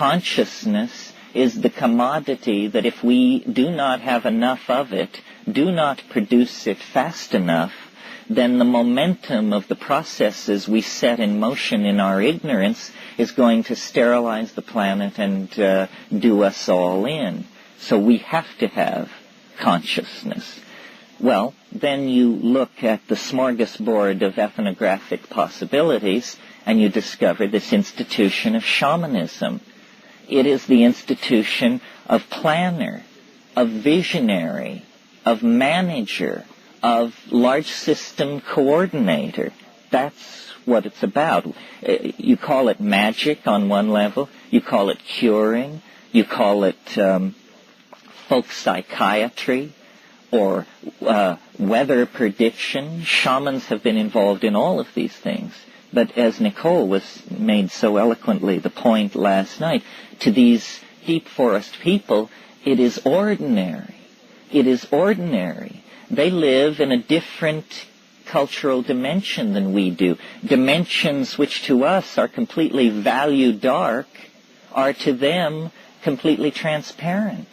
Consciousness is the commodity that if we do not have enough of it, do not produce it fast enough, then the momentum of the processes we set in motion in our ignorance is going to sterilize the planet and do us all in. So we have to have consciousness. Well, then you look at the smorgasbord of ethnographic possibilities and you discover this institution of shamanism. It is the institution of planner, of visionary, of manager, of large system coordinator. That's what it's about. You call it magic on one level, you call it curing, you call it folk psychiatry, or weather prediction. Shamans have been involved in all of these things. But as Nicole made so eloquently the point last night, to these deep forest people, it is ordinary. It is ordinary. They live in a different cultural dimension than we do. Dimensions which to us are completely value dark are to them completely transparent.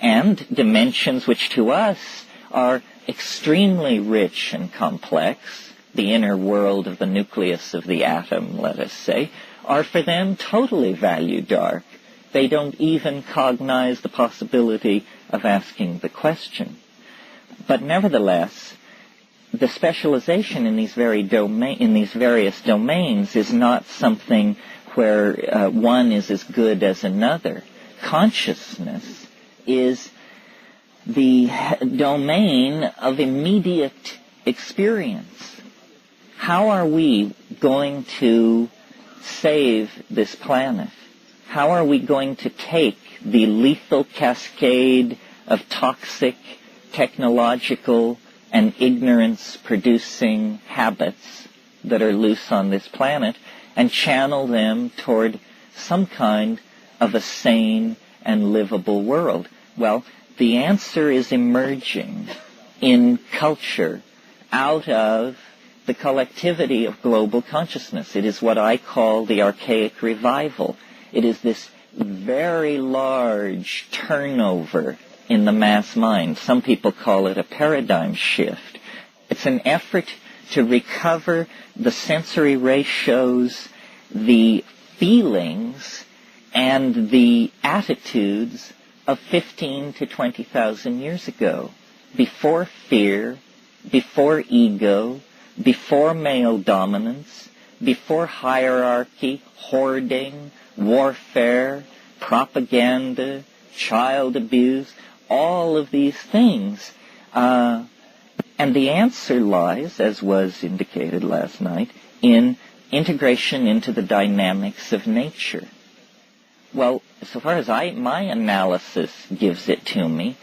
And dimensions which to us are extremely rich and complex, the inner world of the nucleus of the atom, let us say, are for them totally value dark. They don't even cognize the possibility of asking the question. But nevertheless, the specialization in these various domains is not something where one is as good as another. Consciousness is the domain of immediate experience. How are we going to save this planet? How are we going to take the lethal cascade of toxic, technological, and ignorance-producing habits that are loose on this planet and channel them toward some kind of a sane and livable world? Well, the answer is emerging in culture out of the collectivity of global consciousness. It is what I call the archaic revival. It is this very large turnover in the mass mind. Some people call it a paradigm shift. It's an effort to recover the sensory ratios, the feelings, and the attitudes of 15 to 20,000 years ago, before fear, before ego, before male dominance, before hierarchy, hoarding, warfare, propaganda, child abuse, all of these things. And the answer lies, as was indicated last night, in integration into the dynamics of nature. Well, so far as my analysis gives it to me,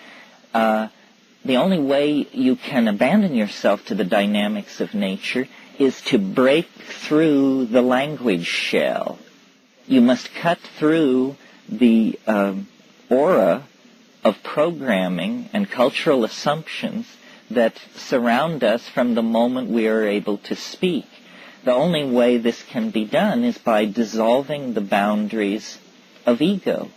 the only way you can abandon yourself to the dynamics of nature is to break through the language shell. You must cut through the aura of programming and cultural assumptions that surround us from the moment we are able to speak. The only way this can be done is by dissolving the boundaries of ego.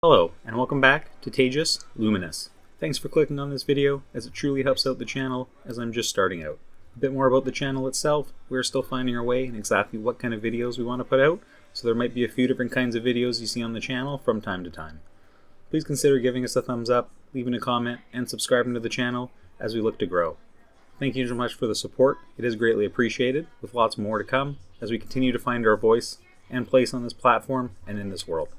Hello, and welcome back to Tejas Luminous. Thanks for clicking on this video, as it truly helps out the channel as I'm just starting out. A bit more about the channel itself. We're still finding our way in exactly what kind of videos we want to put out, so there might be a few different kinds of videos you see on the channel from time to time. Please consider giving us a thumbs up, leaving a comment, and subscribing to the channel as we look to grow. Thank you so much for the support. It is greatly appreciated, with lots more to come as we continue to find our voice and place on this platform and in this world.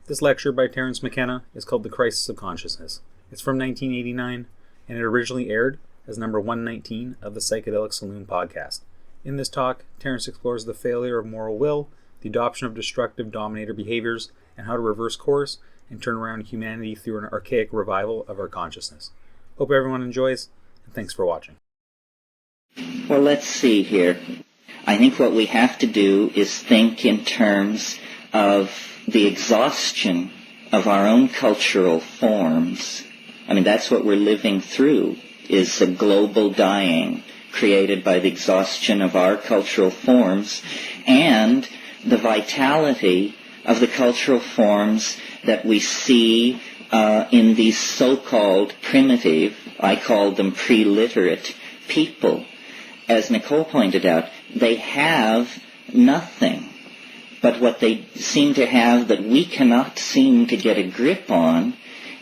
This lecture by Terence McKenna is called The Crisis of Consciousness. It's from 1989, and it originally aired as number 119 of the Psychedelic Saloon podcast. In this talk, Terence explores the failure of moral will, the adoption of destructive dominator behaviors, and how to reverse course and turn around humanity through an archaic revival of our consciousness. Hope everyone enjoys, and thanks for watching. Well, let's see here. I think what we have to do is think in terms of the exhaustion of our own cultural forms. I mean, that's what we're living through, is a global dying created by the exhaustion of our cultural forms and the vitality of the cultural forms that we see in these so-called primitive, I call them pre-literate people. As Nicole pointed out, they have nothing. But what they seem to have that we cannot seem to get a grip on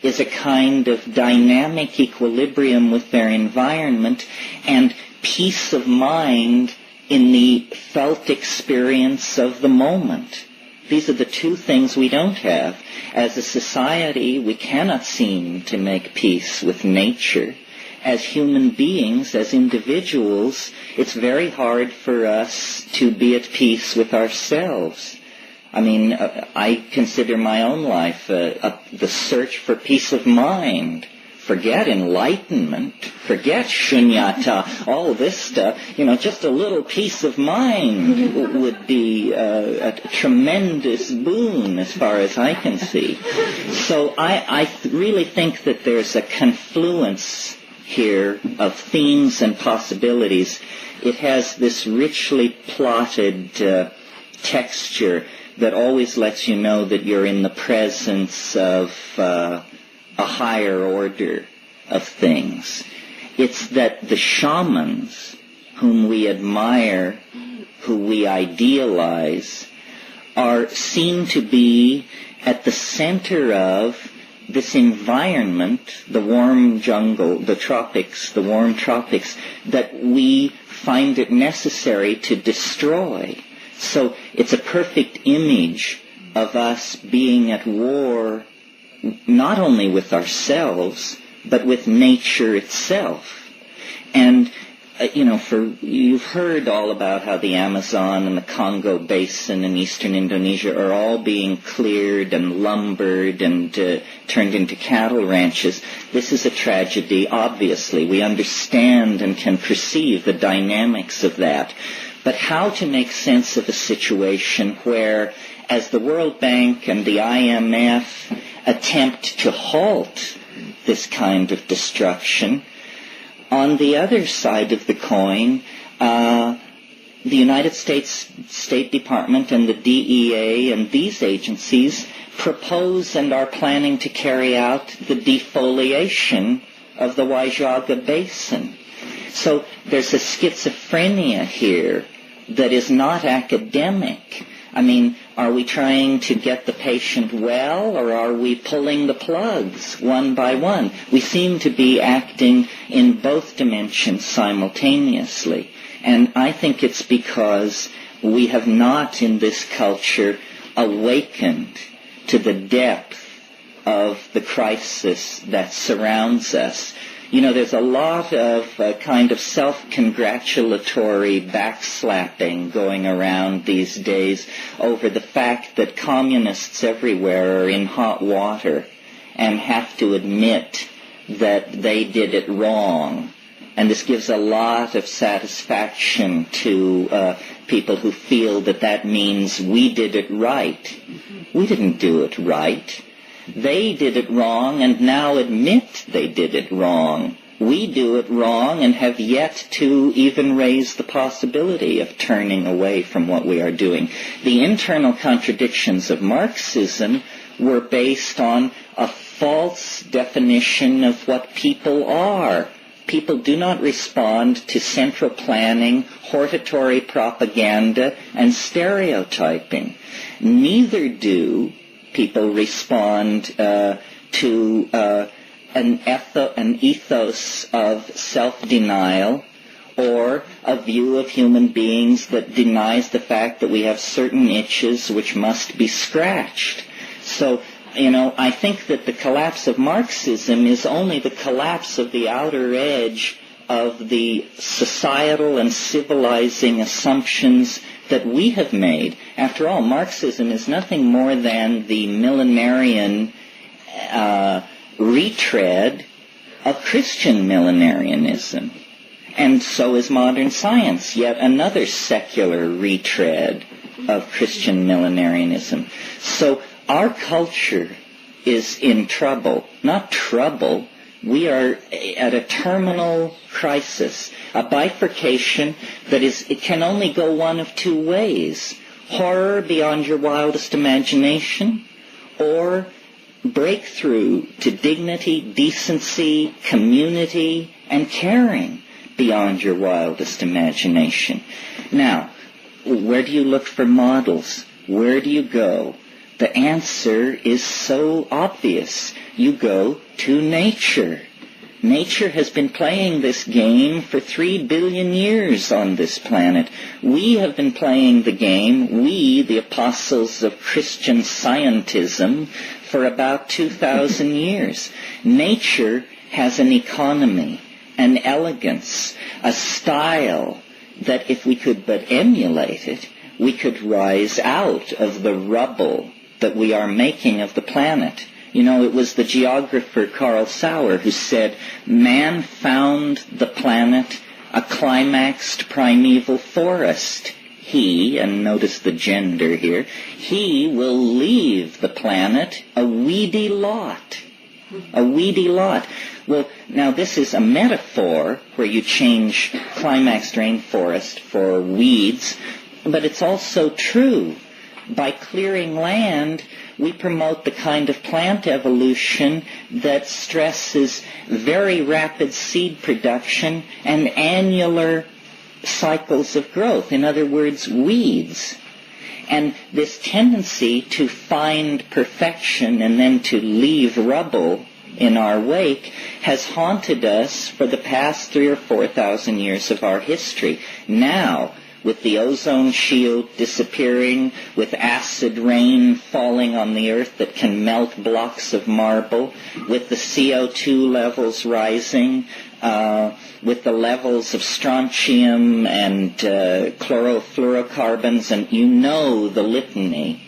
is a kind of dynamic equilibrium with their environment and peace of mind in the felt experience of the moment. These are the two things we don't have. As a society, we cannot seem to make peace with nature. As human beings, as individuals, it's very hard for us to be at peace with ourselves. I mean, I consider my own life the search for peace of mind. Forget enlightenment, forget shunyata, all this stuff. Just a little peace of mind would be a tremendous boon as far as I can see. So I really think that there's a confluence here of themes and possibilities. It has this richly plotted texture that always lets you know that you're in the presence of a higher order of things. It's that the shamans whom we admire, who we idealize, are seen to be at the center of this environment, the warm jungle, the tropics, the warm tropics, that we find it necessary to destroy. So it's a perfect image of us being at war not only with ourselves, but with nature itself. And, you've heard all about how the Amazon and the Congo Basin in eastern Indonesia are all being cleared and lumbered and turned into cattle ranches. This is a tragedy, obviously. We understand and can perceive the dynamics of that. But how to make sense of a situation where, as the World Bank and the IMF attempt to halt this kind of destruction, on the other side of the coin, the United States State Department and the DEA and these agencies propose and are planning to carry out the defoliation of the Waijaga Basin. So there's a schizophrenia here that is not academic. I mean, are we trying to get the patient well, or are we pulling the plugs one by one? We seem to be acting in both dimensions simultaneously. And I think it's because we have not in this culture awakened to the depth of the crisis that surrounds us. There's a lot of kind of self-congratulatory backslapping going around these days over the fact that communists everywhere are in hot water and have to admit that they did it wrong. And this gives a lot of satisfaction to people who feel that that means we did it right. We didn't do it right. They did it wrong and now admit they did it wrong. We do it wrong and have yet to even raise the possibility of turning away from what we are doing. The internal contradictions of Marxism were based on a false definition of what people are. People do not respond to central planning, hortatory propaganda, and stereotyping. Neither do people respond to an ethos of self-denial or a view of human beings that denies the fact that we have certain itches which must be scratched. So, I think that the collapse of Marxism is only the collapse of the outer edge of the societal and civilizing assumptions that we have made. After all, Marxism is nothing more than the millenarian retread of Christian millenarianism. And so is modern science, yet another secular retread of Christian millenarianism. So our culture is in trouble. Not trouble. We are at a terminal crisis, a bifurcation that it can only go one of two ways. horror beyond your wildest imagination, or breakthrough to dignity, decency, community, and caring beyond your wildest imagination. Now, where do you look for models? Where do you go? The answer is so obvious. You go to nature. Nature has been playing this game for 3 billion years on this planet. We have been playing the game, we, the apostles of Christian scientism, for about 2,000 years. Nature has an economy, an elegance, a style that if we could but emulate it, we could rise out of the rubble that we are making of the planet. You know, it was the geographer Carl Sauer who said, man found the planet a climaxed primeval forest. He, and notice the gender here, he will leave the planet a weedy lot. A weedy lot. Well, now this is a metaphor where you change climaxed rainforest for weeds, but it's also true. By clearing land, we promote the kind of plant evolution that stresses very rapid seed production and annular cycles of growth. In other words, weeds. And this tendency to find perfection and then to leave rubble in our wake has haunted us for the past 3,000 or 4,000 years of our history. Now, with the ozone shield disappearing, with acid rain falling on the earth that can melt blocks of marble, with the CO2 levels rising, with the levels of strontium and chlorofluorocarbons, and you know the litany,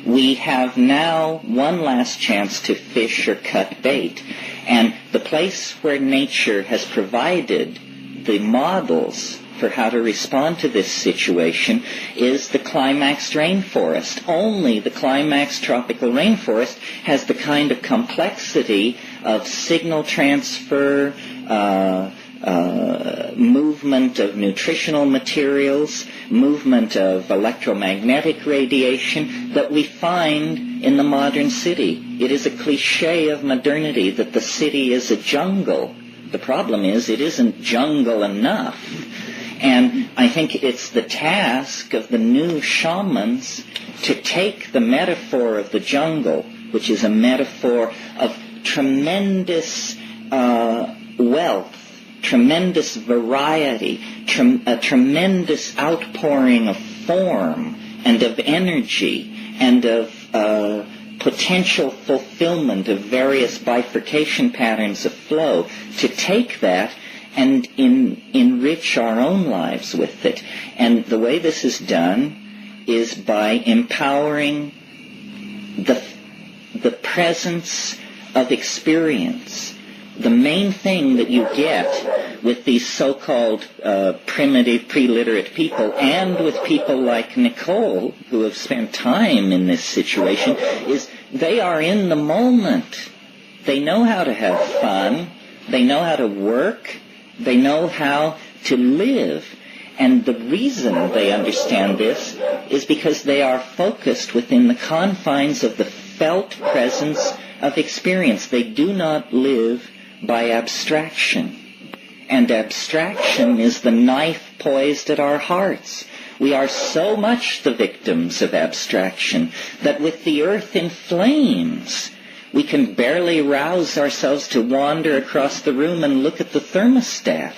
we have now one last chance to fish or cut bait. And the place where nature has provided the models for how to respond to this situation is the climaxed rainforest. Only the climaxed tropical rainforest has the kind of complexity of signal transfer, movement of nutritional materials, movement of electromagnetic radiation that we find in the modern city. It is a cliché of modernity that the city is a jungle. The problem is it isn't jungle enough. And I think it's the task of the new shamans to take the metaphor of the jungle, which is a metaphor of tremendous wealth, tremendous variety, a tremendous outpouring of form and of energy and of potential fulfillment of various bifurcation patterns of flow, to take that and enrich our own lives with it. And the way this is done is by empowering the presence of experience. The main thing that you get with these so-called primitive, pre-literate people, and with people like Nicole, who have spent time in this situation, is they are in the moment. They know how to have fun. They know how to work. They know how to live. And the reason they understand this is because they are focused within the confines of the felt presence of experience. They do not live by abstraction. And abstraction is the knife poised at our hearts. We are so much the victims of abstraction that with the earth in flames, we can barely rouse ourselves to wander across the room and look at the thermostat.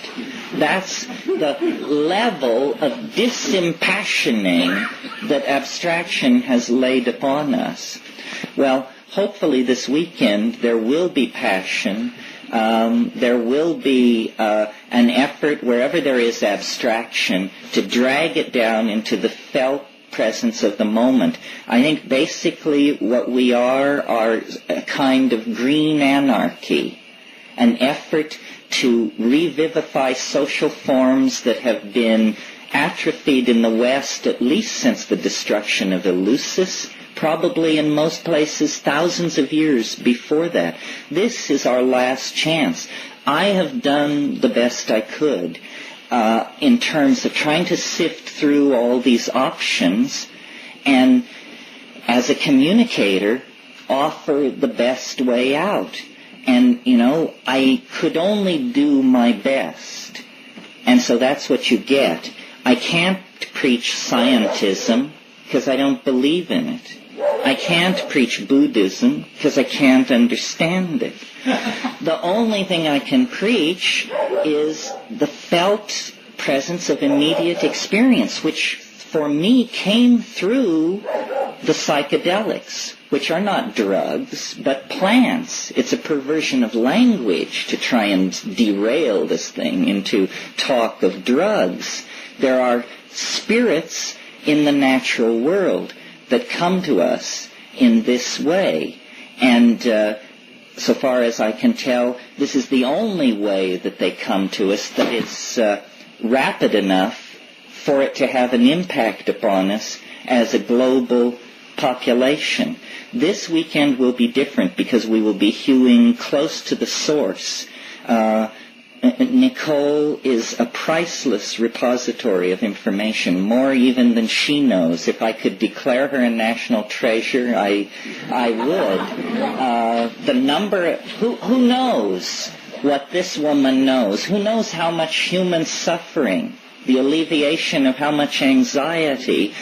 That's the level of disimpassioning that abstraction has laid upon us. Well, hopefully this weekend there will be passion. There will be an effort wherever there is abstraction to drag it down into the felt presence of the moment. I think basically what we are a kind of green anarchy, an effort to revivify social forms that have been atrophied in the West at least since the destruction of Eleusis, probably in most places thousands of years before that. This is our last chance. I have done the best I could in terms of trying to sift through all these options and as a communicator, offer the best way out. And, I could only do my best. And so that's what you get. I can't preach scientism because I don't believe in it. I can't preach Buddhism because I can't understand it. The only thing I can preach is the felt presence of immediate experience, which for me came through the psychedelics, which are not drugs, but plants. It's a perversion of language to try and derail this thing into talk of drugs. There are spirits in the natural world that come to us in this way. And so far as I can tell, this is the only way that they come to us, that it's rapid enough for it to have an impact upon us as a global population. This weekend will be different because we will be hewing close to the source. Nicole is a priceless repository of information, more even than she knows. If I could declare her a national treasure, I would. The number, who knows what this woman knows? Who knows how much human suffering, the alleviation of how much anxiety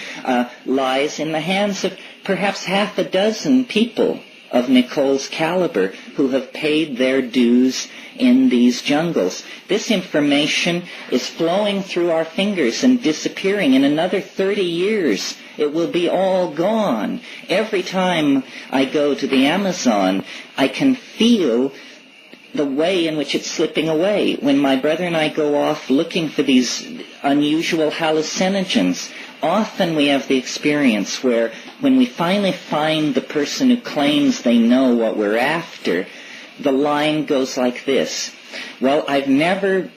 lies in the hands of perhaps half a dozen people of Nicole's caliber who have paid their dues in these jungles. This information is flowing through our fingers and disappearing. In another 30 years, it will be all gone. Every time I go to the Amazon, I can feel the way in which it's slipping away. When my brother and I go off looking for these unusual hallucinogens, often we have the experience where when we finally find the person who claims they know what we're after, the line goes like this. Well, I've never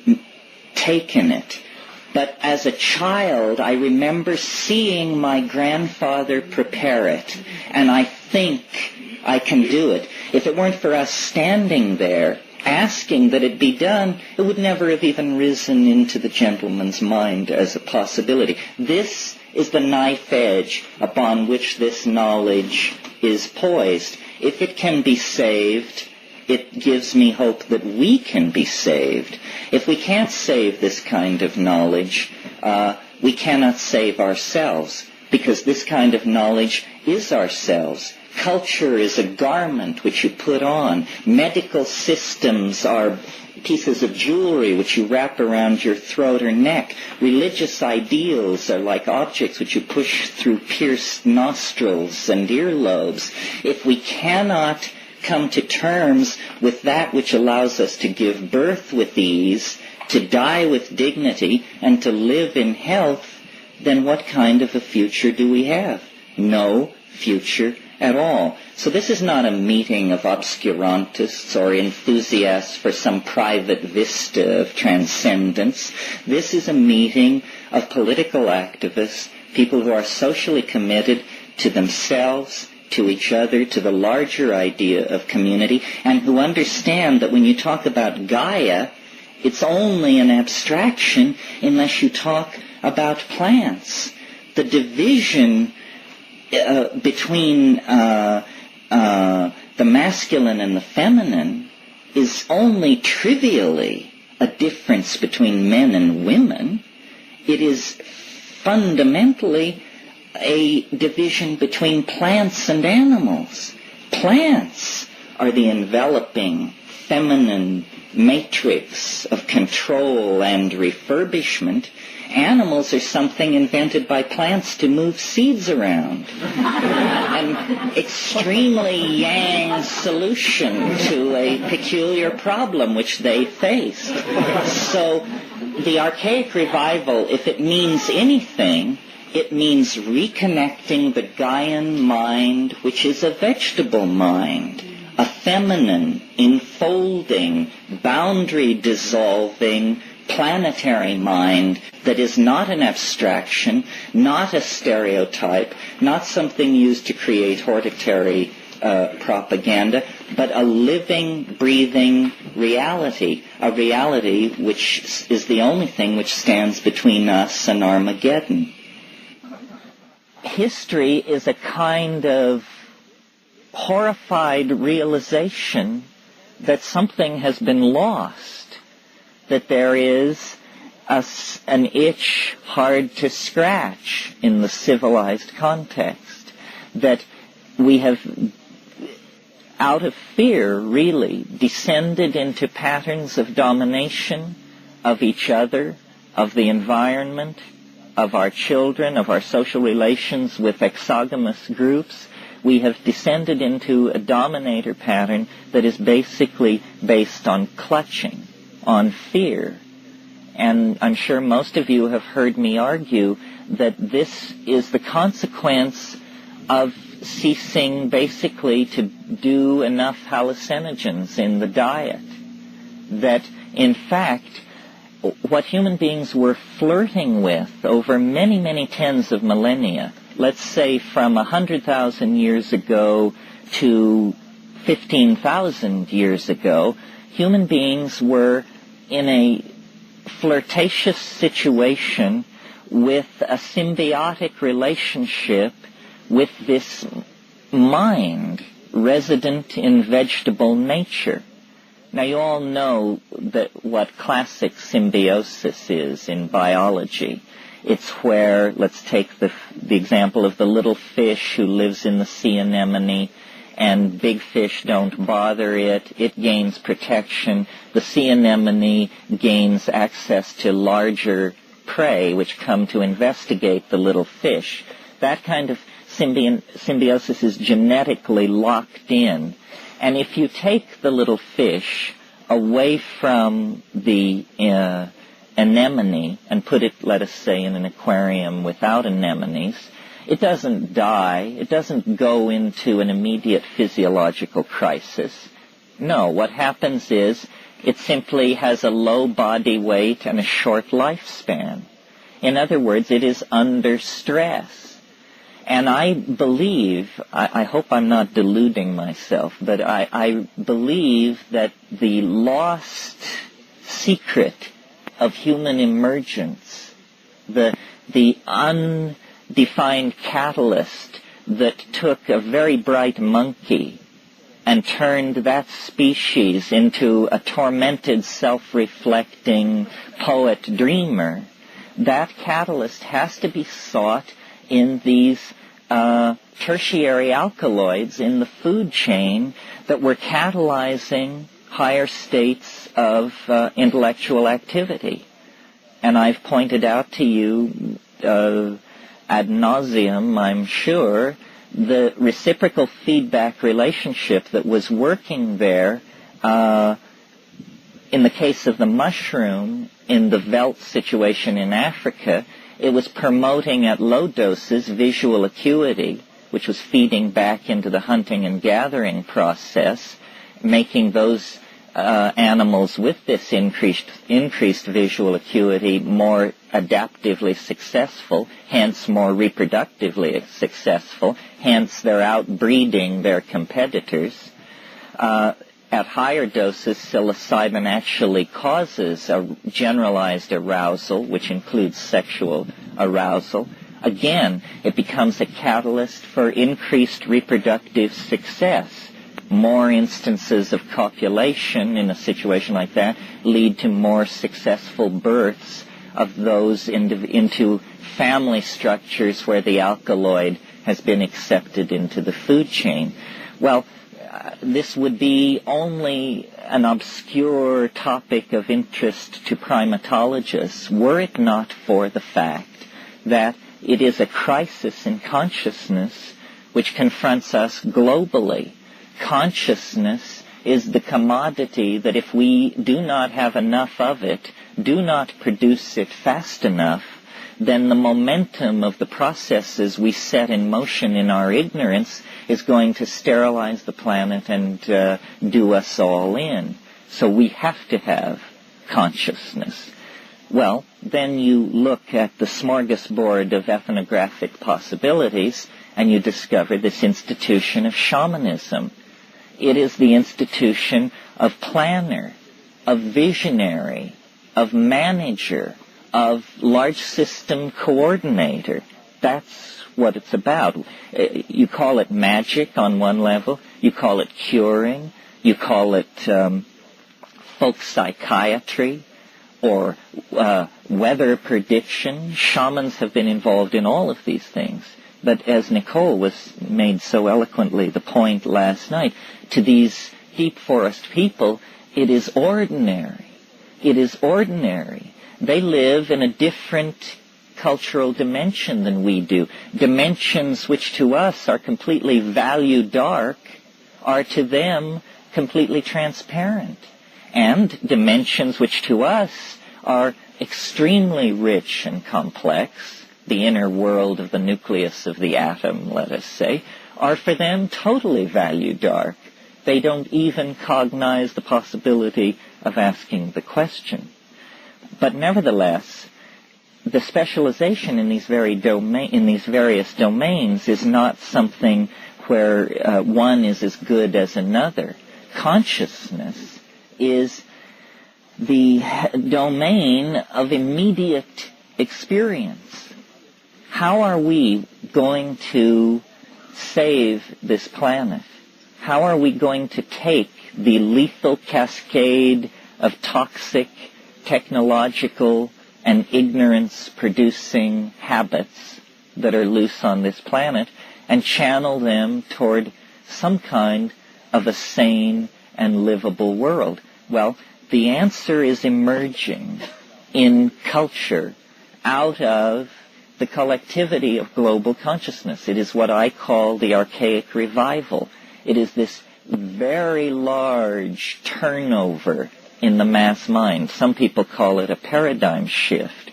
taken it, but as a child I remember seeing my grandfather prepare it, and I think I can do it. If it weren't for us standing there asking that it be done, it would never have even risen into the gentleman's mind as a possibility. This is the knife edge upon which this knowledge is poised. If it can be saved, it gives me hope that we can be saved. If we can't save this kind of knowledge, we cannot save ourselves, because this kind of knowledge is ourselves. Culture is a garment which you put on. Medical systems are pieces of jewelry which you wrap around your throat or neck. Religious ideals are like objects which you push through pierced nostrils and earlobes. If we cannot come to terms with that which allows us to give birth with ease, to die with dignity, and to live in health, then what kind of a future do we have? No future at all. So this is not a meeting of obscurantists or enthusiasts for some private vista of transcendence. This is a meeting of political activists, people who are socially committed to themselves, to each other, to the larger idea of community, and who understand that when you talk about Gaia, it's only an abstraction unless you talk about plants. The division between the masculine and the feminine is only trivially a difference between men and women. It is fundamentally a division between plants and animals. Plants are the enveloping feminine matrix of control and refurbishment. Animals are something invented by plants to move seeds around. An extremely yang solution to a peculiar problem which they faced. So the archaic revival, if it means anything, it means reconnecting the Gaian mind, which is a vegetable mind, a feminine, enfolding, boundary-dissolving, planetary mind that is not an abstraction, not a stereotype, not something used to create hortatory propaganda, but a living, breathing reality, a reality which is the only thing which stands between us and Armageddon. history is a kind of horrified realization that something has been lost, that there is an itch hard to scratch in the civilized context, that we have, out of fear, really, descended into patterns of domination of each other, of the environment, of our children, of our social relations with exogamous groups. We have descended into a dominator pattern that is basically based on clutching, on fear. And I'm sure most of you have heard me argue that this is the consequence of ceasing basically to do enough hallucinogens in the diet. That, in fact, what human beings were flirting with over many, many tens of millennia, let's say from 100,000 years ago to 15,000 years ago, human beings were in a flirtatious situation with a symbiotic relationship with this mind resident in vegetable nature. Now, you all know that what classic symbiosis is in biology. It's where, let's take the example of the little fish who lives in the sea anemone, and big fish don't bother it. It gains protection. The sea anemone gains access to larger prey, which come to investigate the little fish. That kind of symbiosis is genetically locked in. And if you take the little fish away from the anemone and put it, let us say, in an aquarium without anemones, it doesn't die. It doesn't go into an immediate physiological crisis. No, what happens is it simply has a low body weight and a short lifespan. In other words, it is under stress. And I believe, I hope I'm not deluding myself, but I believe that the lost secret of human emergence, the undefined catalyst that took a very bright monkey and turned that species into a tormented, self-reflecting poet-dreamer, that catalyst has to be sought in these tertiary alkaloids in the food chain that were catalyzing higher states of intellectual activity. And I've pointed out to you ad nauseum, I'm sure, the reciprocal feedback relationship that was working there in the case of the mushroom in the veldt situation in Africa. It was promoting at low doses visual acuity, which was feeding back into the hunting and gathering process, making those animals with this increased visual acuity more adaptively successful, hence more reproductively successful, hence they're outbreeding their competitors. At higher doses, psilocybin actually causes a generalized arousal, which includes sexual arousal. Again, it becomes a catalyst for increased reproductive success. More instances of copulation in a situation like that lead to more successful births of those into family structures where the alkaloid has been accepted into the food chain. Well, this would be only an obscure topic of interest to primatologists were it not for the fact that it is a crisis in consciousness which confronts us globally. Consciousness is the commodity that if we do not have enough of it, do not produce it fast enough, then the momentum of the processes we set in motion in our ignorance is going to sterilize the planet and do us all in. So we have to have consciousness. Well, then you look at the smorgasbord of ethnographic possibilities and you discover this institution of shamanism. It is the institution of planner, of visionary, of manager, of large system coordinator. That's what it's about. You call it magic on one level, you call it curing, you call it folk psychiatry, or weather prediction. Shamans have been involved in all of these things. But as Nicole was made so eloquently the point last night, to these deep forest people, it is ordinary. It is ordinary. They live in a different cultural dimension than we do. Dimensions which to us are completely value dark are to them completely transparent. And dimensions which to us are extremely rich and complex, the inner world of the nucleus of the atom, let us say, are for them totally value dark. They don't even cognize the possibility of asking the question. But nevertheless, the specialization in these various domains is not something where one is as good as another. Consciousness is the domain of immediate experience. How are we going to save this planet? How are we going to take the lethal cascade of toxic, technological, and ignorance-producing habits that are loose on this planet and channel them toward some kind of a sane and livable world? Well, the answer is emerging in culture out of the collectivity of global consciousness. It is what I call the archaic revival. It is this very large turnover in the mass mind. Some people call it a paradigm shift.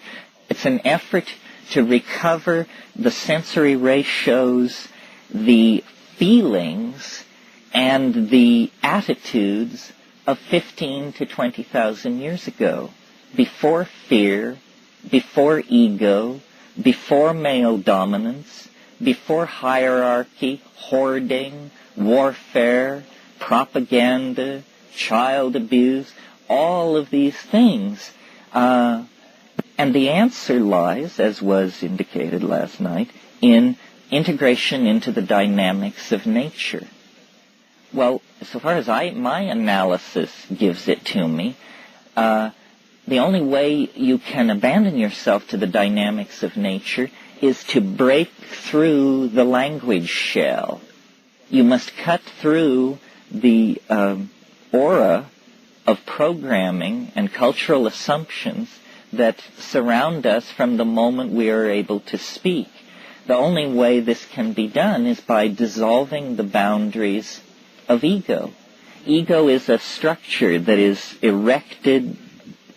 It's an effort to recover the sensory ratios, the feelings, and the attitudes of 15 to 20,000 years ago, before fear, before ego, before male dominance, before hierarchy, hoarding, warfare, propaganda, child abuse, all of these things. And the answer lies, as was indicated last night, in integration into the dynamics of nature. Well, so far as my analysis gives it to me, the only way you can abandon yourself to the dynamics of nature is to break through the language shell. You must cut through the aura of programming and cultural assumptions that surround us from the moment we are able to speak. The only way this can be done is by dissolving the boundaries of ego. Ego is a structure that is erected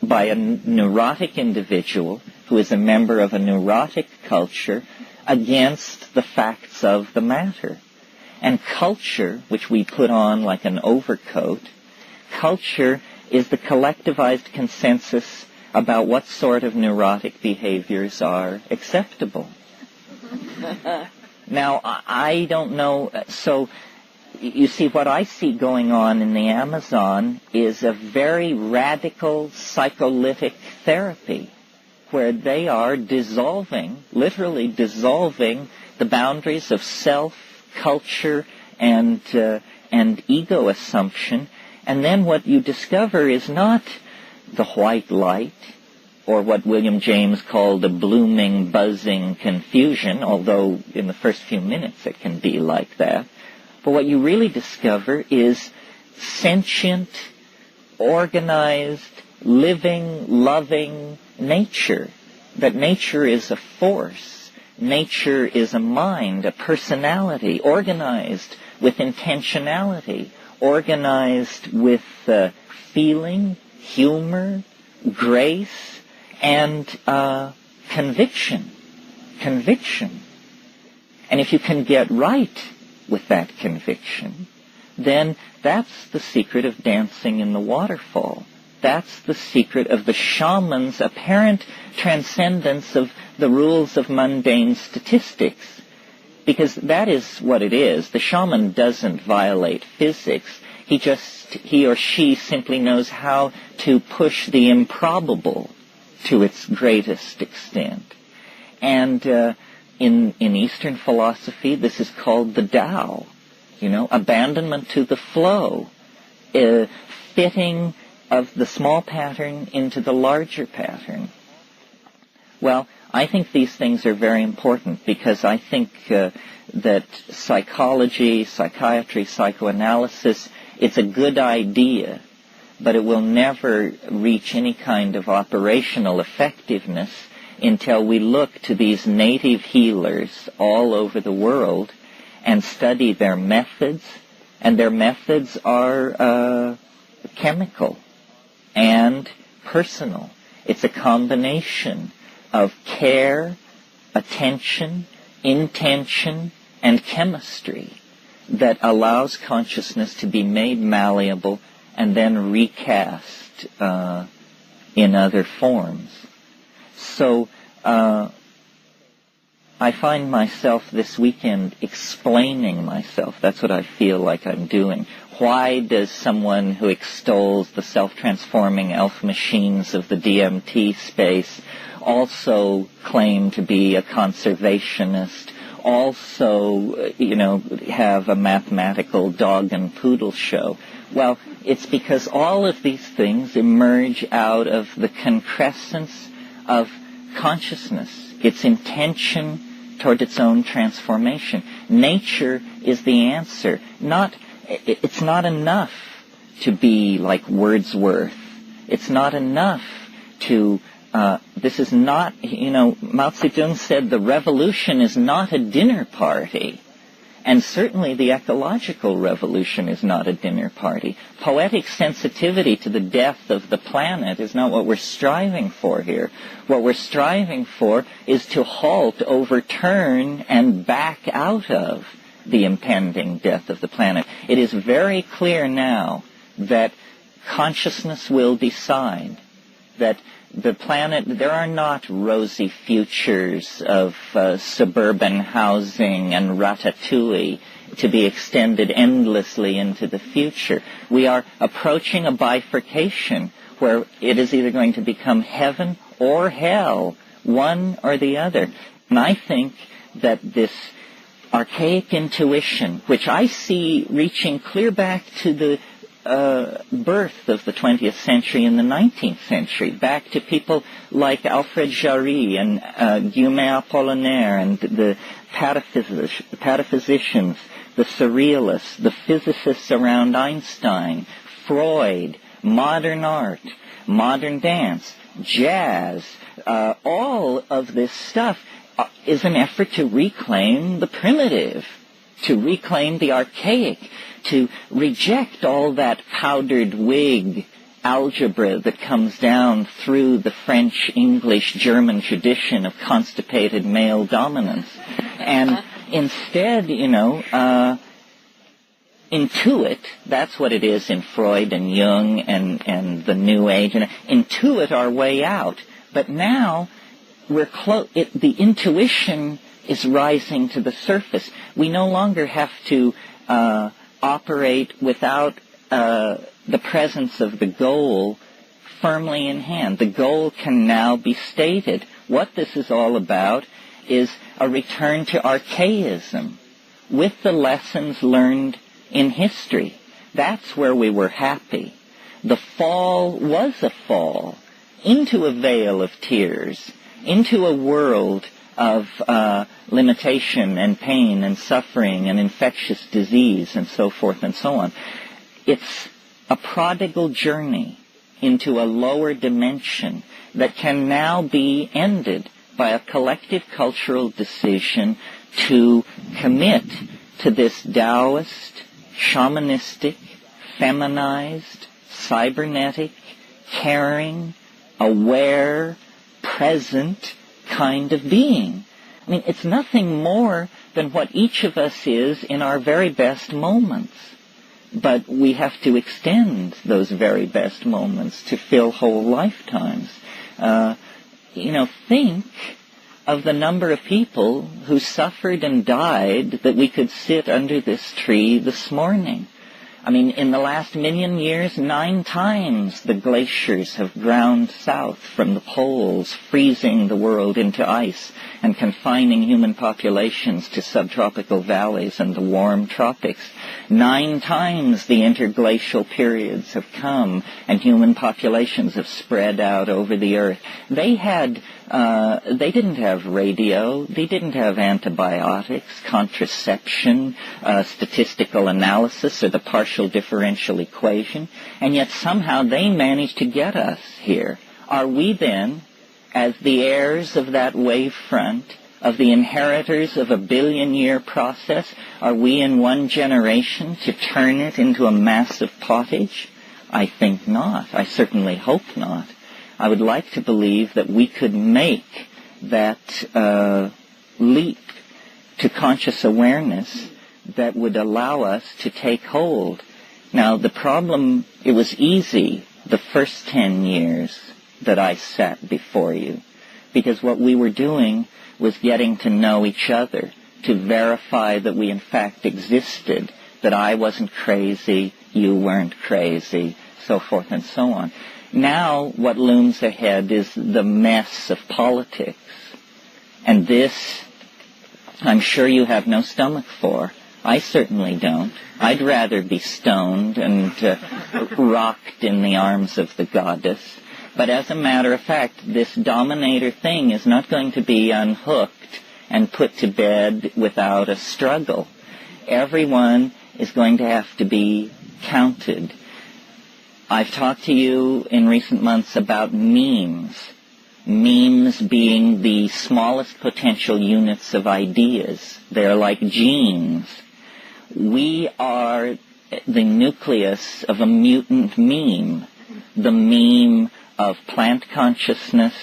by a neurotic individual who is a member of a neurotic culture against the facts of the matter. And culture, which we put on like an overcoat, culture is the collectivized consensus about what sort of neurotic behaviors are acceptable. Now, I don't know, so you see, what I see going on in the Amazon is a very radical psycholytic therapy where they are dissolving, literally dissolving the boundaries of self, culture, and ego assumption. And then what you discover is not the white light, or what William James called the blooming, buzzing confusion, although in the first few minutes it can be like that. But what you really discover is sentient, organized, living, loving nature. That nature is a force. Nature is a mind, a personality, organized with intentionality, organized with feeling, humor, grace, and conviction. Conviction. And if you can get right with that conviction, then that's the secret of dancing in the waterfall. That's the secret of the shaman's apparent transcendence of the rules of mundane statistics. Because that is what it is. The shaman doesn't violate physics. He or she simply knows how to push the improbable to its greatest extent. And In Eastern philosophy, this is called the Tao. Abandonment to the flow, fitting of the small pattern into the larger pattern. Well, I think these things are very important because I think that psychology, psychiatry, psychoanalysis, it's a good idea, but it will never reach any kind of operational effectiveness until we look to these native healers all over the world and study their methods, and their methods are chemical and personal. It's a combination of care, attention, intention, and chemistry that allows consciousness to be made malleable and then recast in other forms. So I find myself this weekend explaining myself. That's what I feel like I'm doing. Why does someone who extols the self-transforming elf machines of the DMT space also claim to be a conservationist, also, have a mathematical dog and poodle show? Well, it's because all of these things emerge out of the concrescence of consciousness, its intention toward its own transformation. Nature is the answer. It's not enough to be like Wordsworth. It's not enough to, this is not, Mao Zedong said the revolution is not a dinner party. And certainly the ecological revolution is not a dinner party. Poetic sensitivity to the death of the planet is not what we're striving for here. What we're striving for is to halt, overturn, and back out of the impending death of the planet. It is very clear now that consciousness will decide that the planet, there are not rosy futures of suburban housing and ratatouille to be extended endlessly into the future. We are approaching a bifurcation where it is either going to become heaven or hell, one or the other. And I think that this archaic intuition, which I see reaching clear back to the birth of the 20th century and the 19th century, back to people like Alfred Jarry and Guillaume Apollinaire and the pataphysicians, the surrealists, the physicists around Einstein, Freud, modern art, modern dance, jazz, all of this stuff is an effort to reclaim the primitive, to reclaim the archaic, to reject all that powdered wig algebra that comes down through the French, English, German tradition of constipated male dominance. And instead, intuit, that's what it is in Freud and Jung and the New Age, and intuit our way out. But now we're the intuition is rising to the surface. We no longer have to operate without the presence of the goal firmly in hand. The goal can now be stated. What this is all about is a return to archaism with the lessons learned in history. That's where we were happy. The fall was a fall into a veil of tears, into a world of limitation and pain and suffering and infectious disease and so forth and so on. It's a prodigal journey into a lower dimension that can now be ended by a collective cultural decision to commit to this Taoist, shamanistic, feminized, cybernetic, caring, aware, present kind of being. I mean, it's nothing more than what each of us is in our very best moments. But we have to extend those very best moments to fill whole lifetimes. Think of the number of people who suffered and died that we could sit under this tree this morning. I mean, in the last million years, 9 times the glaciers have ground south from the poles, freezing the world into ice and confining human populations to subtropical valleys and the warm tropics. 9 times the interglacial periods have come and human populations have spread out over the earth. They didn't have radio, they didn't have antibiotics, contraception, statistical analysis, or the partial differential equation, and yet somehow they managed to get us here. Are we then, as the heirs of that wave front, of the inheritors of a billion-year process, are we in one generation to turn it into a massive pottage? I think not. I certainly hope not. I would like to believe that we could make that leap to conscious awareness that would allow us to take hold. Now, the problem, it was easy the first 10 years that I sat before you, because what we were doing was getting to know each other, to verify that we in fact existed, that I wasn't crazy, you weren't crazy, so forth and so on. Now what looms ahead is the mess of politics. And this, I'm sure you have no stomach for. I certainly don't. I'd rather be stoned and rocked in the arms of the goddess. But as a matter of fact, this dominator thing is not going to be unhooked and put to bed without a struggle. Everyone is going to have to be counted. I've talked to you in recent months about memes. Memes being the smallest potential units of ideas. They're like genes. We are the nucleus of a mutant meme. The meme of plant consciousness,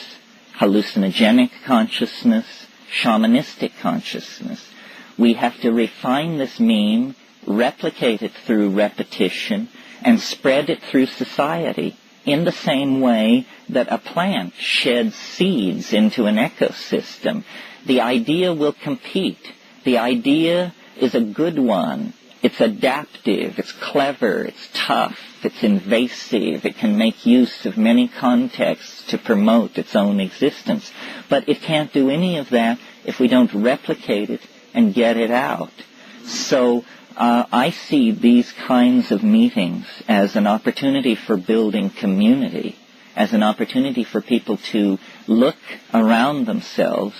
hallucinogenic consciousness, shamanistic consciousness. We have to refine this meme, replicate it through repetition, and spread it through society in the same way that a plant sheds seeds into an ecosystem. The idea will compete. The idea is a good one. It's adaptive, it's clever, it's tough, it's invasive, it can make use of many contexts to promote its own existence. But it can't do any of that if we don't replicate it and get it out. So I see these kinds of meetings as an opportunity for building community, as an opportunity for people to look around themselves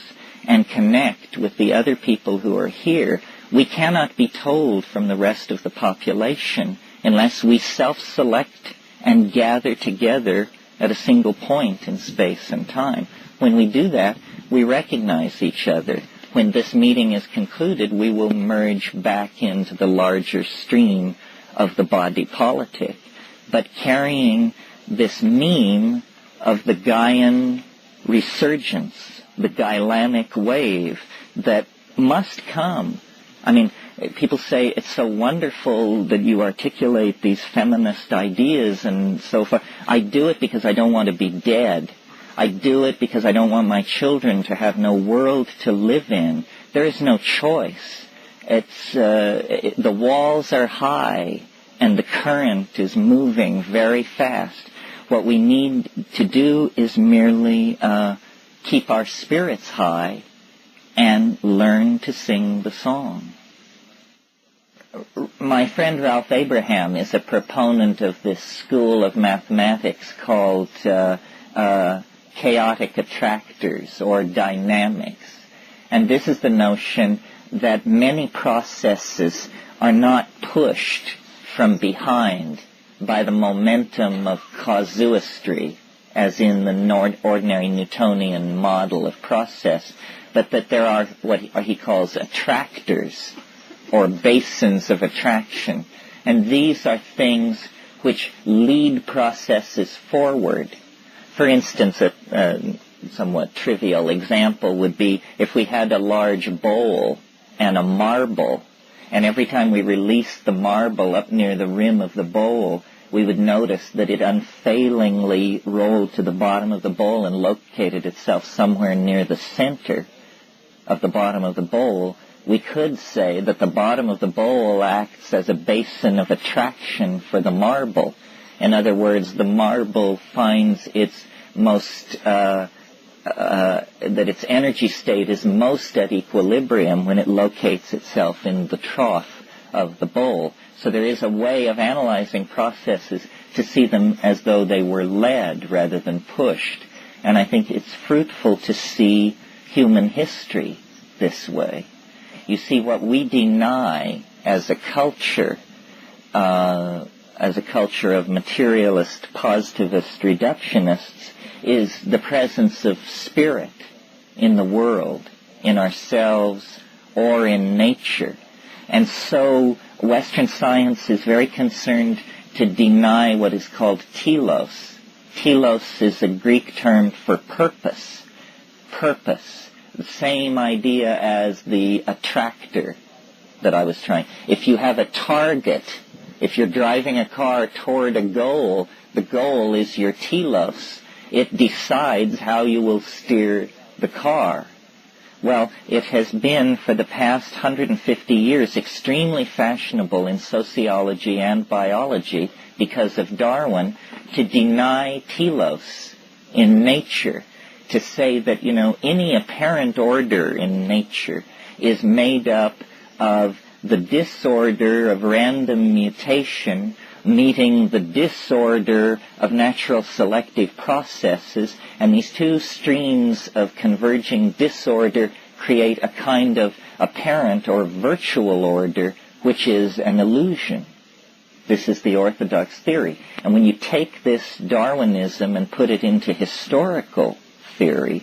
and connect with the other people who are here. We cannot be told from the rest of the population unless we self-select and gather together at a single point in space and time. When we do that, we recognize each other. When this meeting is concluded, we will merge back into the larger stream of the body politic. But carrying this meme of the Gaian resurgence, the Gailanic wave that must come. I mean, people say it's so wonderful that you articulate these feminist ideas and so forth. I do it because I don't want to be dead. I do it because I don't want my children to have no world to live in. There is no choice. The walls are high and the current is moving very fast. What we need to do is merely keep our spirits high and learn to sing the song. My friend Ralph Abraham is a proponent of this school of mathematics called chaotic attractors or dynamics. And this is the notion that many processes are not pushed from behind by the momentum of casuistry, as in the ordinary Newtonian model of process, but that there are what he calls attractors, or basins of attraction. And these are things which lead processes forward. For instance, a somewhat trivial example would be if we had a large bowl and a marble, and every time we released the marble up near the rim of the bowl, we would notice that it unfailingly rolled to the bottom of the bowl and located itself somewhere near the center of the bottom of the bowl. we could say that the bottom of the bowl acts as a basin of attraction for the marble. In other words, the marble finds its most, that its energy state is most at equilibrium when it locates itself in the trough of the bowl. So there is a way of analyzing processes to see them as though they were led rather than pushed. And I think it's fruitful to see human history this way. You see, what we deny as a culture of materialist, positivist reductionists, is the presence of spirit in the world, in ourselves, or in nature. And so Western science is very concerned to deny what is called telos. Telos is a Greek term for purpose. Purpose. The same idea as the attractor that I was trying. If you have a target, if you're driving a car toward a goal, the goal is your telos. It decides how you will steer the car. Well, it has been for the past 150 years extremely fashionable in sociology and biology because of Darwin to deny telos in nature, to say that, any apparent order in nature is made up of the disorder of random mutation meeting the disorder of natural selective processes, and these two streams of converging disorder create a kind of apparent or virtual order, which is an illusion. This is the orthodox theory. And when you take this Darwinism and put it into historical theory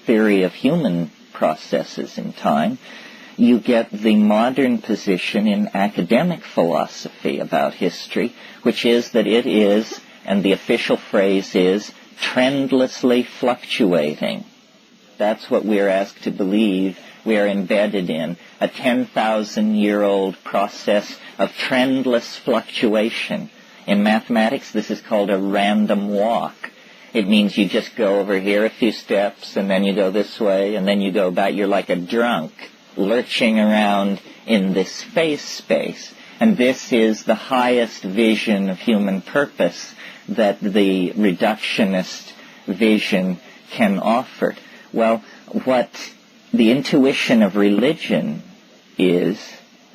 of human processes in time, you get the modern position in academic philosophy about history, which is that it is, and the official phrase is, trendlessly fluctuating. That's what we're asked to believe we are embedded in, a 10,000-year-old process of trendless fluctuation. In mathematics, this is called a random walk. It means you just go over here a few steps, and then you go this way, and then you go back. You're like a drunk, lurching around in this phase space. And this is the highest vision of human purpose that the reductionist vision can offer. Well, what the intuition of religion is,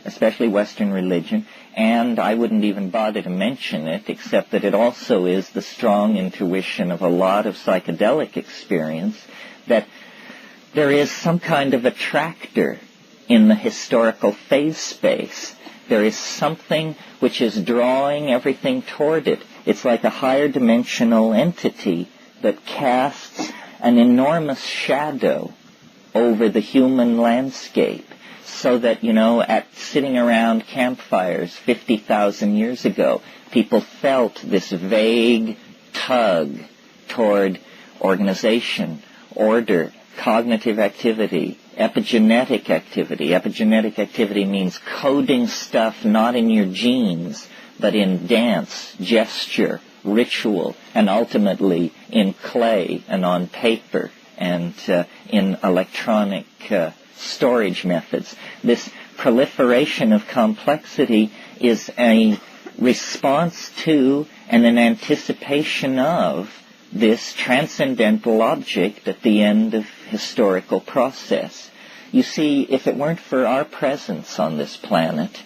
especially Western religion, and I wouldn't even bother to mention it, except that it also is the strong intuition of a lot of psychedelic experience, that there is some kind of attractor in the historical phase space. There is something which is drawing everything toward it. It's like a higher dimensional entity that casts an enormous shadow over the human landscape, so that, at sitting around campfires 50,000 years ago, people felt this vague tug toward organization, order, cognitive activity, epigenetic activity. Epigenetic activity means coding stuff not in your genes, but in dance, gesture, ritual, and ultimately in clay and on paper and in electronic storage methods. This proliferation of complexity is a response to and an anticipation of this transcendental object at the end of historical process. You see, if it weren't for our presence on this planet,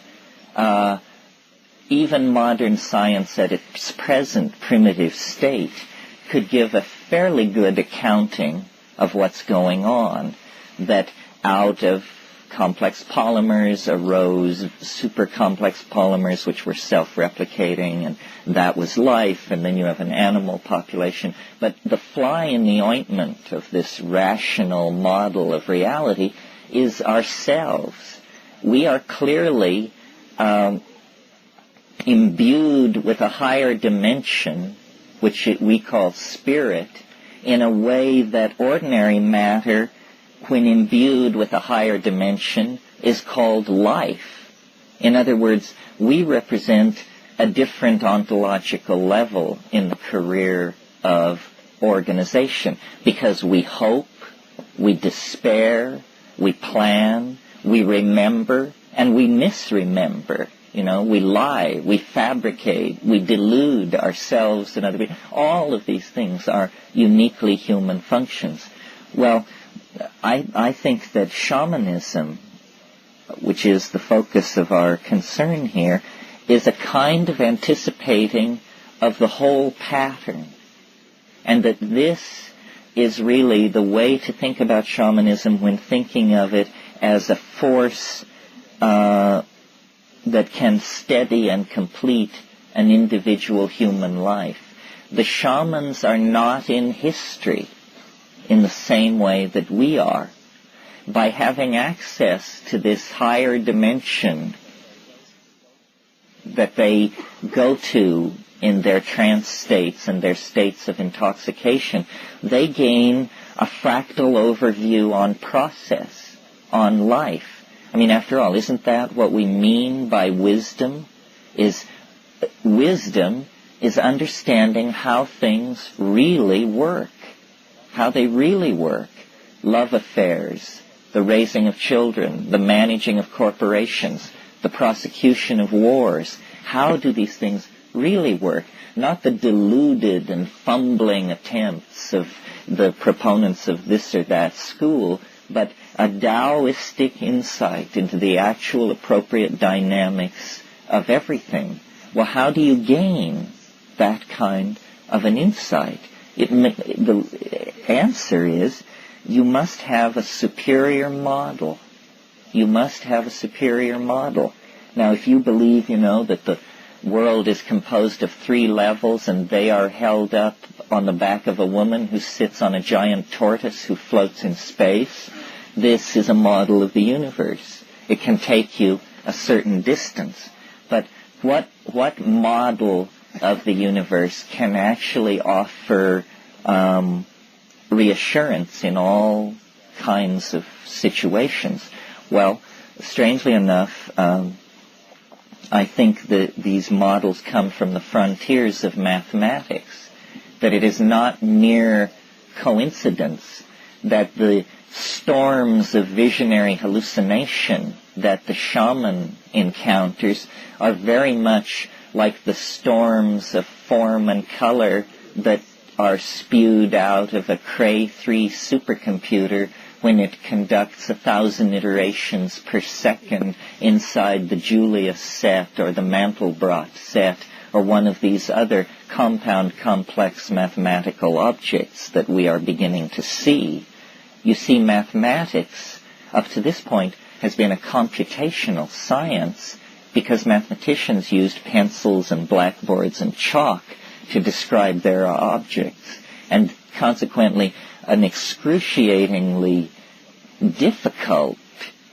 even modern science at its present primitive state could give a fairly good accounting of what's going on, that out of complex polymers arose super complex polymers which were self-replicating, and that was life, and then you have an animal population. But the fly in the ointment of this rational model of reality is ourselves. We are clearly imbued with a higher dimension, which we call spirit, in a way that ordinary matter, when imbued with a higher dimension, is called life. In other words, we represent a different ontological level in the career of organization, because we hope, we despair, we plan, We remember and we misremember. We lie, we fabricate, we delude ourselves and other people. All of these things are uniquely human functions. Well, I think that shamanism, which is the focus of our concern here, is a kind of anticipating of the whole pattern. And that this is really the way to think about shamanism when thinking of it as a force that can steady and complete an individual human life. The shamans are not in history in the same way that we are. By having access to this higher dimension that they go to in their trance states and their states of intoxication, they gain a fractal overview on process, on life. I mean, after all, isn't that what we mean by wisdom? Wisdom is understanding how things really work, how they really work. Love affairs, the raising of children, the managing of corporations, the prosecution of wars. How do these things really work? Not the deluded and fumbling attempts of the proponents of this or that school, but a Taoistic insight into the actual appropriate dynamics of everything. Well, how do you gain that kind of an insight? The answer is you must have a superior model. You must have a superior model. Now, if you believe, that the world is composed of 3 levels and they are held up on the back of a woman who sits on a giant tortoise who floats in space, this is a model of the universe. It can take you a certain distance. But what model of the universe can actually offer reassurance in all kinds of situations? Well, strangely enough, I think that these models come from the frontiers of mathematics, that it is not mere coincidence that the storms of visionary hallucination that the shaman encounters are very much like the storms of form and color that are spewed out of a Cray 3 supercomputer when it conducts 1,000 iterations per second inside the Julius set or the Mandelbrot set or one of these other compound complex mathematical objects that we are beginning to see. You see, mathematics, up to this point, has been a computational science because mathematicians used pencils and blackboards and chalk to describe their objects. And consequently, an excruciatingly difficult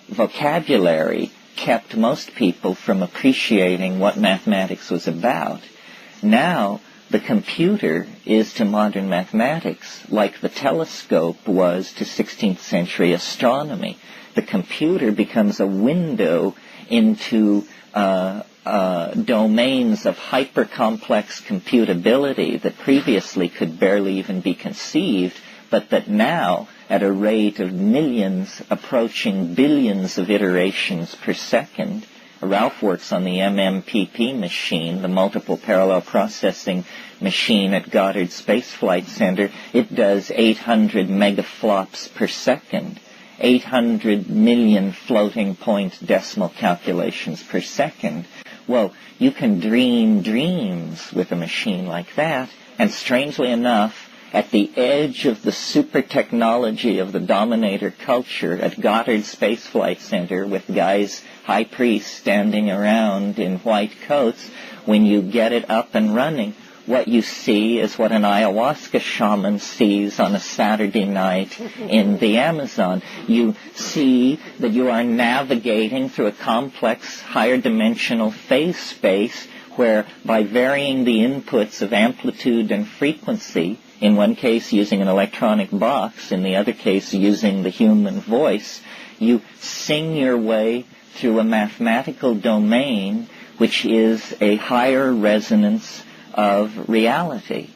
vocabulary kept most people from appreciating what mathematics was about. Now, the computer is to modern mathematics like the telescope was to 16th century astronomy. The computer becomes a window into domains of hyper-complex computability that previously could barely even be conceived, but that now, at a rate of millions approaching billions of iterations per second, Ralph works on the MMPP machine, the multiple parallel processing machine at Goddard Space Flight Center. It does 800 megaflops per second, 800 million floating point decimal calculations per second. Well, you can dream dreams with a machine like that, and strangely enough, at the edge of the super technology of the dominator culture at Goddard Space Flight Center with guys, high priests standing around in white coats, when you get it up and running, what you see is what an ayahuasca shaman sees on a Saturday night in the Amazon. You see that you are navigating through a complex, higher dimensional phase space where by varying the inputs of amplitude and frequency, in one case using an electronic box, in the other case using the human voice, you sing your way through a mathematical domain which is a higher resonance of reality.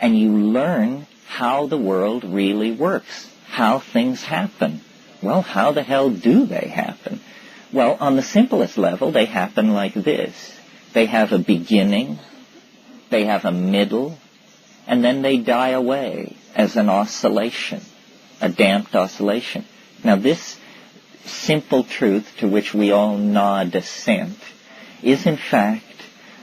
And you learn how the world really works, how things happen. Well, how the hell do they happen? Well, on the simplest level, they happen like this. They have a beginning, they have a middle, and then they die away as an oscillation, a damped oscillation. Now, this simple truth to which we all nod assent is, in fact,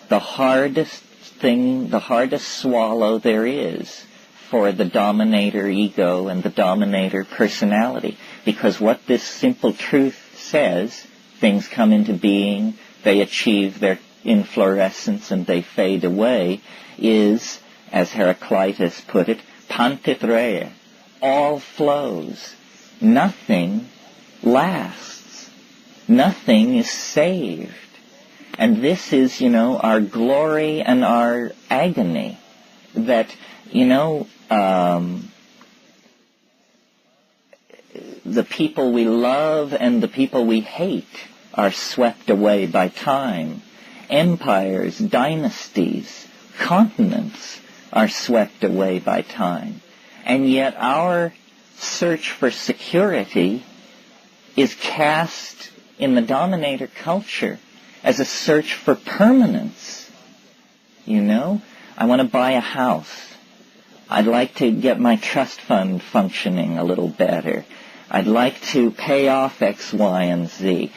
the hardest thing, the hardest swallow there is for the dominator ego and the dominator personality. Because what this simple truth says, things come into being, they achieve their inflorescence and they fade away, is, as Heraclitus put it, pantithreia, all flows. Nothing lasts. Nothing is saved. And this is, our glory and our agony. That, the people we love and the people we hate are swept away by time. Empires, dynasties, continents are swept away by time. And yet our search for security is cast in the dominator culture as a search for permanence. I want to buy a house. I'd like to get my trust fund functioning a little better. I'd like to pay off X, Y, and Z.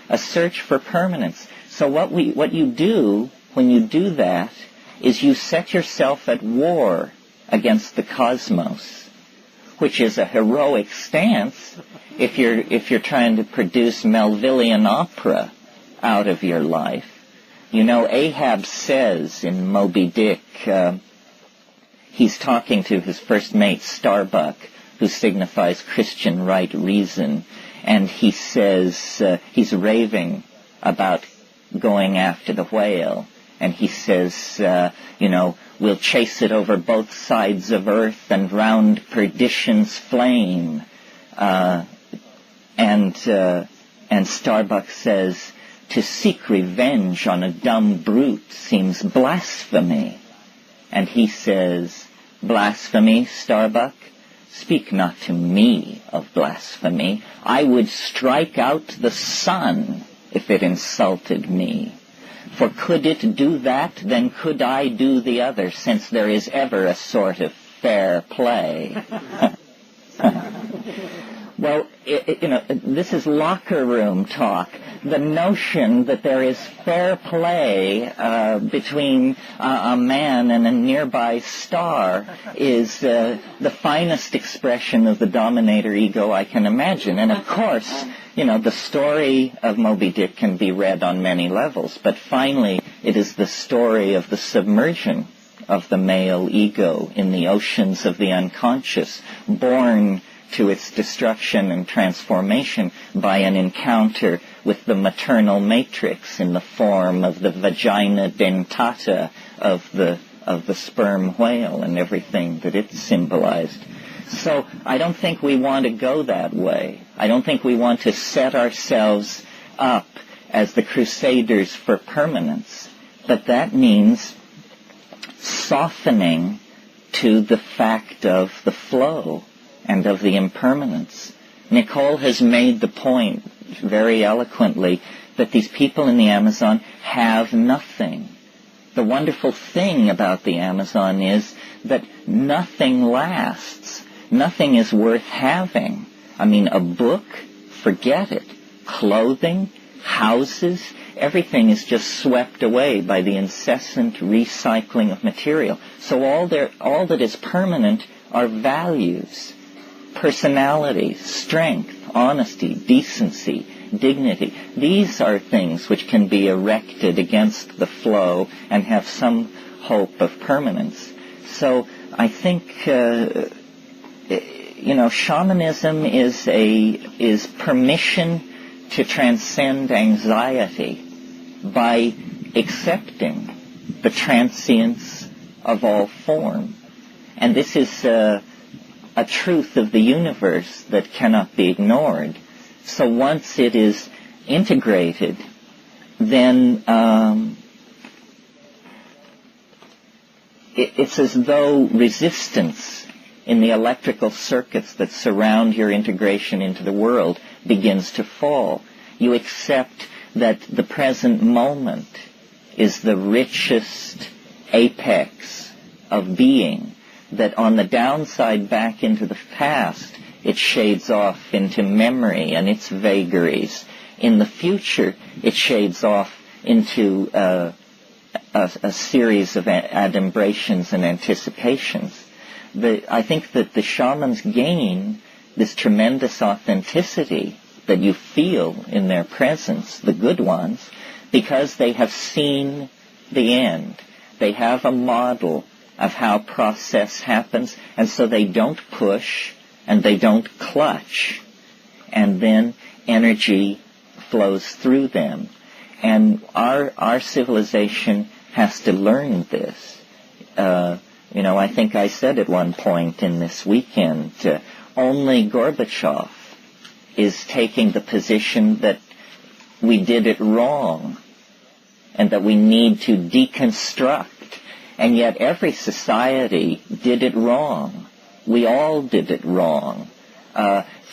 A search for permanence. So what you do when you do that is you set yourself at war against the cosmos, which is a heroic stance if you're trying to produce Melvillian opera out of your life. Ahab says in Moby Dick, he's talking to his first mate Starbuck, who signifies Christian right reason, and he says, he's raving about going after the whale, and he says, we'll chase it over both sides of earth and round perdition's flame. And Starbuck says, to seek revenge on a dumb brute seems blasphemy. And he says, blasphemy, Starbuck? Speak not to me of blasphemy. I would strike out the sun if it insulted me. For could it do that, then could I do the other, since there is ever a sort of fair play. Well, this is locker room talk. The notion that there is fair play between a man and a nearby star is the finest expression of the dominator ego I can imagine. And of course, the story of Moby Dick can be read on many levels, but finally it is the story of the submersion of the male ego in the oceans of the unconscious, born to its destruction and transformation by an encounter with the maternal matrix in the form of the vagina dentata of the sperm whale and everything that it symbolized. So I don't think we want to go that way. I don't think we want to set ourselves up as the crusaders for permanence. But that means softening to the fact of the flow and of the impermanence. Nicole has made the point very eloquently that these people in the Amazon have nothing. The wonderful thing about the Amazon is that nothing lasts. Nothing is worth having. I mean, a book, forget it. Clothing, houses, everything is just swept away by the incessant recycling of material. So all that is permanent are values, personality, strength, honesty, decency, dignity. These are things which can be erected against the flow and have some hope of permanence. So I think, shamanism is permission to transcend anxiety by accepting the transience of all form. And this is a truth of the universe that cannot be ignored. So once it is integrated, then it's as though resistance in the electrical circuits that surround your integration into the world begins to fall. You accept that the present moment is the richest apex of being, that on the downside back into the past, it shades off into memory and its vagaries. In the future, it shades off into a series of adumbrations and anticipations. I think that the shamans gain this tremendous authenticity that you feel in their presence, the good ones, because they have seen the end. They have a model of how process happens, and so they don't push and they don't clutch, and then energy flows through them. And our civilization has to learn this. I think I said at one point in this weekend, only Gorbachev is taking the position that we did it wrong and that we need to deconstruct. And yet every society did it wrong. We all did it wrong.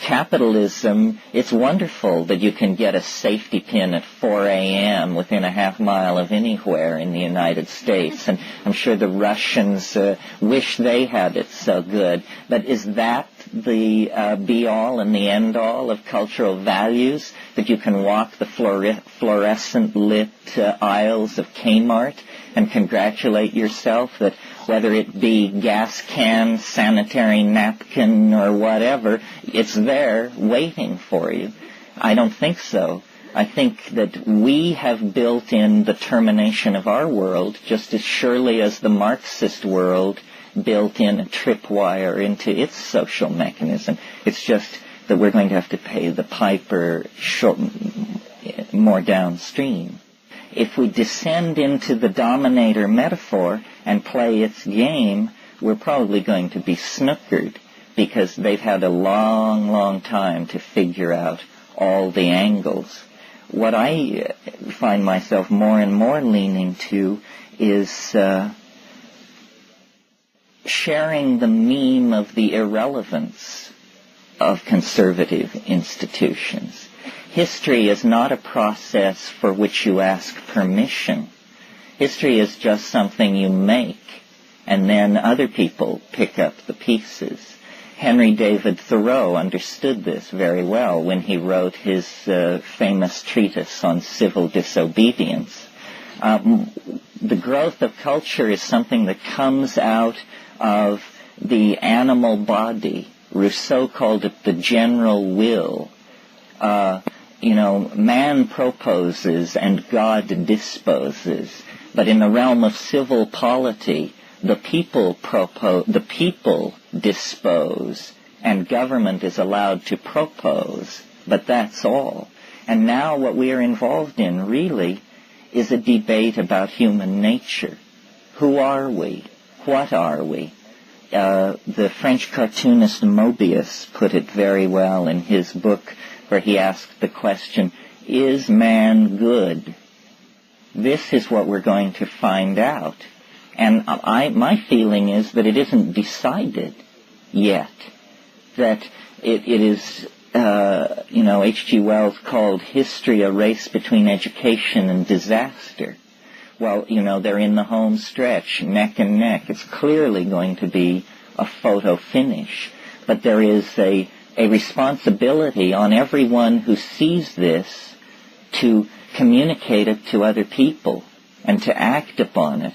Capitalism, it's wonderful that you can get a safety pin at 4 a.m. within a half mile of anywhere in the United States. And I'm sure the Russians wish they had it so good. But is that the be-all and the end-all of cultural values, that you can walk the fluorescent lit aisles of Kmart and congratulate yourself that whether it be gas can, sanitary napkin, or whatever, it's there waiting for you? I don't think so. I think that we have built in the termination of our world just as surely as the Marxist world built in a tripwire into its social mechanism. It's just that we're going to have to pay the piper more downstream. If we descend into the dominator metaphor and play its game, we're probably going to be snookered, because they've had a long, long time to figure out all the angles. What I find myself more and more leaning to is sharing the meme of the irrelevance of conservative institutions. History is not a process for which you ask permission. History is just something you make, and then other people pick up the pieces. Henry David Thoreau understood this very well when he wrote his famous treatise on civil disobedience. The growth of culture is something that comes out of the animal body. Rousseau called it the general will. Man proposes and God disposes. But in the realm of civil polity, the people dispose, and government is allowed to propose. But that's all. And now what we are involved in, really, is a debate about human nature. Who are we? What are we? The French cartoonist Mobius put it very well in his book, where he asked the question, is man good? This is what we're going to find out. And my feeling is that it isn't decided yet. That it is, H.G. Wells called history a race between education and disaster. Well, they're in the home stretch, neck and neck. It's clearly going to be a photo finish. But there is a responsibility on everyone who sees this to communicate it to other people and to act upon it.